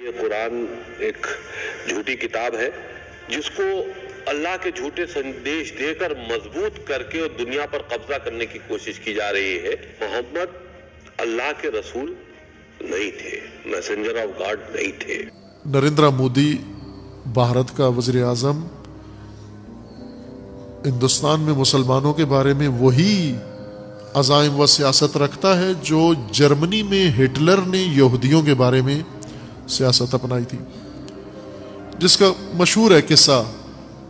یہ قرآن ایک جھوٹی کتاب ہے جس کو اللہ کے جھوٹے سندیش دے کر مضبوط کر کے دنیا پر قبضہ کرنے کی کوشش کی جا رہی ہے۔ محمد اللہ کے رسول نہیں تھے، میسنجر آف گاڈ نہیں تھے۔ نریندر مودی بھارت کا وزیر اعظم ہندوستان میں مسلمانوں کے بارے میں وہی عزائم و سیاست رکھتا ہے جو جرمنی میں ہٹلر نے یہودیوں کے بارے میں سیاست اپنائی تھی، جس کا مشہور ہے قصہ،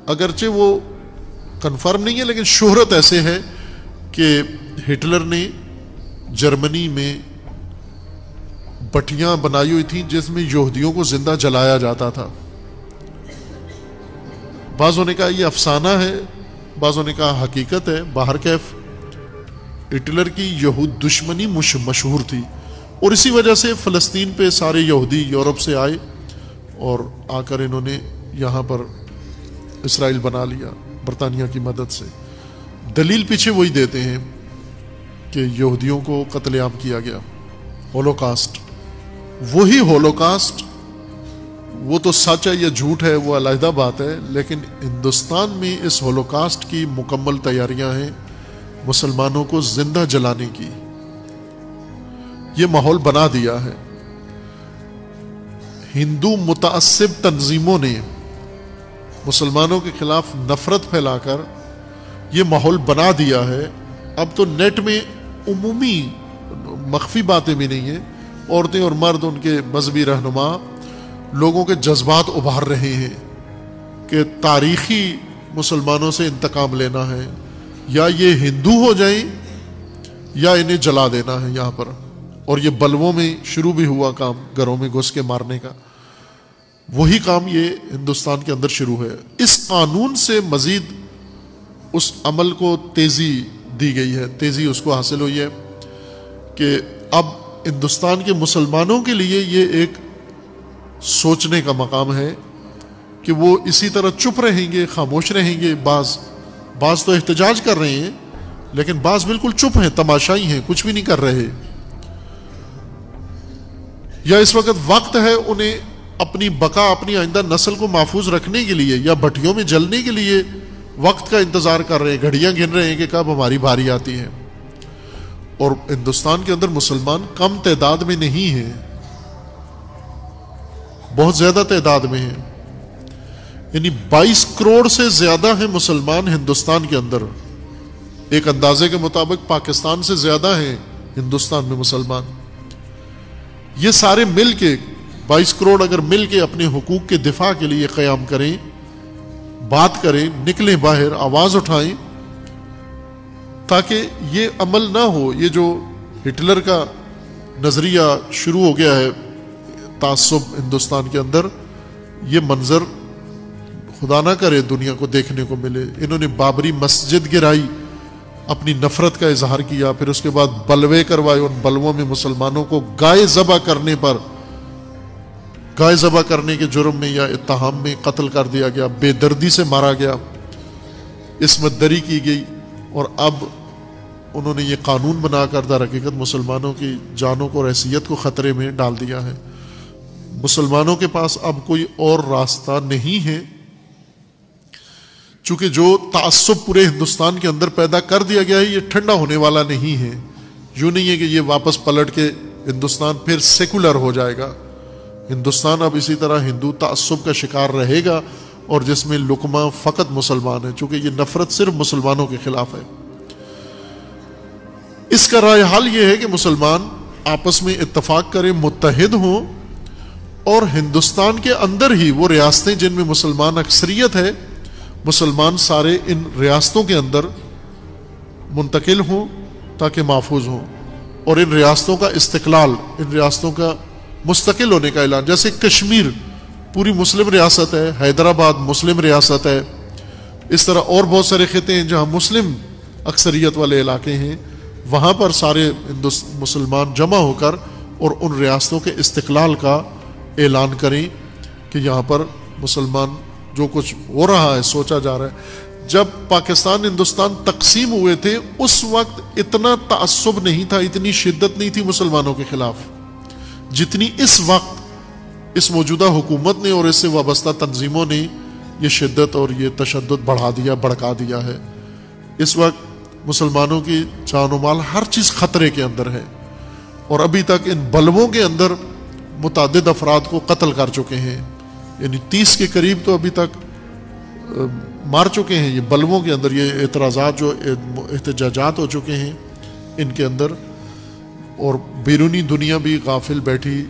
اگرچہ وہ کنفرم نہیں ہے لیکن شہرت ایسے ہے کہ ہٹلر نے جرمنی میں بٹیاں بنائی ہوئی تھیں جس میں یہودیوں کو زندہ جلایا جاتا تھا۔ بعضوں نے کہا یہ افسانہ ہے، بعضوں نے کہا حقیقت ہے۔ بہرکیف ہٹلر کی یہود دشمنی مشہور تھی اور اسی وجہ سے فلسطین پہ سارے یہودی یورپ سے آئے اور آ کر انہوں نے یہاں پر اسرائیل بنا لیا برطانیہ کی مدد سے۔ دلیل پیچھے وہی دیتے ہیں کہ یہودیوں کو قتل عام کیا گیا، ہولوکاسٹ۔ وہی ہولوکاسٹ، وہ تو سچ ہے یا جھوٹ ہے وہ علیحدہ بات ہے، لیکن ہندوستان میں اس ہولوکاسٹ کی مکمل تیاریاں ہیں مسلمانوں کو زندہ جلانے کی۔ یہ ماحول بنا دیا ہے۔ ہندو متعصب تنظیموں نے مسلمانوں کے خلاف نفرت پھیلا کر یہ ماحول بنا دیا ہے۔ اب تو نیٹ میں عمومی مخفی باتیں بھی نہیں ہیں، عورتیں اور مرد، ان کے مذہبی رہنما لوگوں کے جذبات ابھار رہے ہیں کہ تاریخی مسلمانوں سے انتقام لینا ہے، یا یہ ہندو ہو جائیں یا انہیں جلا دینا ہے یہاں پر۔ اور یہ بلووں میں شروع بھی ہوا کام، گھروں میں گھس کے مارنے کا، وہی کام یہ ہندوستان کے اندر شروع ہے۔ اس قانون سے مزید اس عمل کو تیزی دی گئی ہے، تیزی اس کو حاصل ہوئی ہے کہ اب ہندوستان کے مسلمانوں کے لیے یہ ایک سوچنے کا مقام ہے کہ وہ اسی طرح چپ رہیں گے، خاموش رہیں گے۔ بعض تو احتجاج کر رہے ہیں لیکن بعض بالکل چپ ہیں، تماشائی ہیں، کچھ بھی نہیں کر رہے۔ یا اس وقت وقت ہے انہیں اپنی بقا، اپنی آئندہ نسل کو محفوظ رکھنے کے لیے، یا بھٹیوں میں جلنے کے لیے وقت کا انتظار کر رہے ہیں، گھڑیاں گن رہے ہیں کہ کب ہماری باری آتی ہے۔ اور ہندوستان کے اندر مسلمان کم تعداد میں نہیں ہیں، بہت زیادہ تعداد میں ہیں، یعنی 22 کروڑ سے زیادہ ہیں مسلمان ہندوستان کے اندر۔ ایک اندازے کے مطابق پاکستان سے زیادہ ہیں ہندوستان میں مسلمان۔ یہ سارے مل کے 22 کروڑ اگر مل کے اپنے حقوق کے دفاع کے لیے قیام کریں، بات کریں، نکلیں باہر، آواز اٹھائیں، تاکہ یہ عمل نہ ہو۔ یہ جو ہٹلر کا نظریہ شروع ہو گیا ہے تعصب ہندوستان کے اندر، یہ منظر خدا نہ کرے دنیا کو دیکھنے کو ملے۔ انہوں نے بابری مسجد گرائی، اپنی نفرت کا اظہار کیا، پھر اس کے بعد بلوے کروائے، ان بلووں میں مسلمانوں کو گائے ذبح کرنے پر، گائے ذبح کرنے کے جرم میں یا اتہام میں قتل کر دیا گیا، بے دردی سے مارا گیا، عصمت دری کی گئی۔ اور اب انہوں نے یہ قانون بنا کر در حقیقت مسلمانوں کی جانوں کو اور حیثیت کو خطرے میں ڈال دیا ہے۔ مسلمانوں کے پاس اب کوئی اور راستہ نہیں ہے، چونکہ جو تعصب پورے ہندوستان کے اندر پیدا کر دیا گیا ہے یہ ٹھنڈا ہونے والا نہیں ہے۔ یوں نہیں ہے کہ یہ واپس پلٹ کے ہندوستان پھر سیکولر ہو جائے گا۔ ہندوستان اب اسی طرح ہندو تعصب کا شکار رہے گا، اور جس میں لقمہ فقط مسلمان ہے، چونکہ یہ نفرت صرف مسلمانوں کے خلاف ہے۔ اس کا رائے حل یہ ہے کہ مسلمان آپس میں اتفاق کریں، متحد ہوں، اور ہندوستان کے اندر ہی وہ ریاستیں جن میں مسلمان اکثریت ہے، مسلمان سارے ان ریاستوں کے اندر منتقل ہوں تاکہ محفوظ ہوں، اور ان ریاستوں کا استقلال، ان ریاستوں کا مستقل ہونے کا اعلان۔ جیسے کشمیر پوری مسلم ریاست ہے، حیدرآباد مسلم ریاست ہے، اس طرح اور بہت سارے خطے ہیں جہاں مسلم اکثریت والے علاقے ہیں، وہاں پر سارے مسلمان جمع ہو کر اور ان ریاستوں کے استقلال کا اعلان کریں کہ یہاں پر مسلمان، جو کچھ ہو رہا ہے، سوچا جا رہا ہے۔ جب پاکستان ہندوستان تقسیم ہوئے تھے اس وقت اتنا تعصب نہیں تھا، اتنی شدت نہیں تھی مسلمانوں کے خلاف جتنی اس وقت اس موجودہ حکومت نے اور اس سے وابستہ تنظیموں نے یہ شدت اور یہ تشدد بڑھا دیا ہے. اس وقت مسلمانوں کی جان و مال ہر چیز خطرے کے اندر ہے، اور ابھی تک ان بلووں کے اندر متعدد افراد کو قتل کر چکے ہیں، یعنی 30 کے قریب تو ابھی تک مار چکے ہیں یہ بلووں کے اندر. یہ اعتراضات جو احتجاجات ہو چکے ہیں ان کے اندر، اور بیرونی دنیا بھی غافل بیٹھی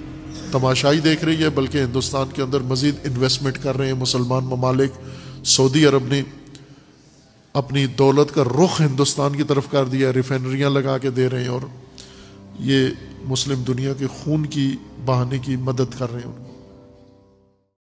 تماشائی دیکھ رہی ہے، بلکہ ہندوستان کے اندر مزید انویسٹمنٹ کر رہے ہیں مسلمان ممالک. سعودی عرب نے اپنی دولت کا رخ ہندوستان کی طرف کر دیا، ریفائنریاں لگا کے دے رہے ہیں، اور یہ مسلم دنیا کے خون کی بہانے کی مدد کر رہے ہیں.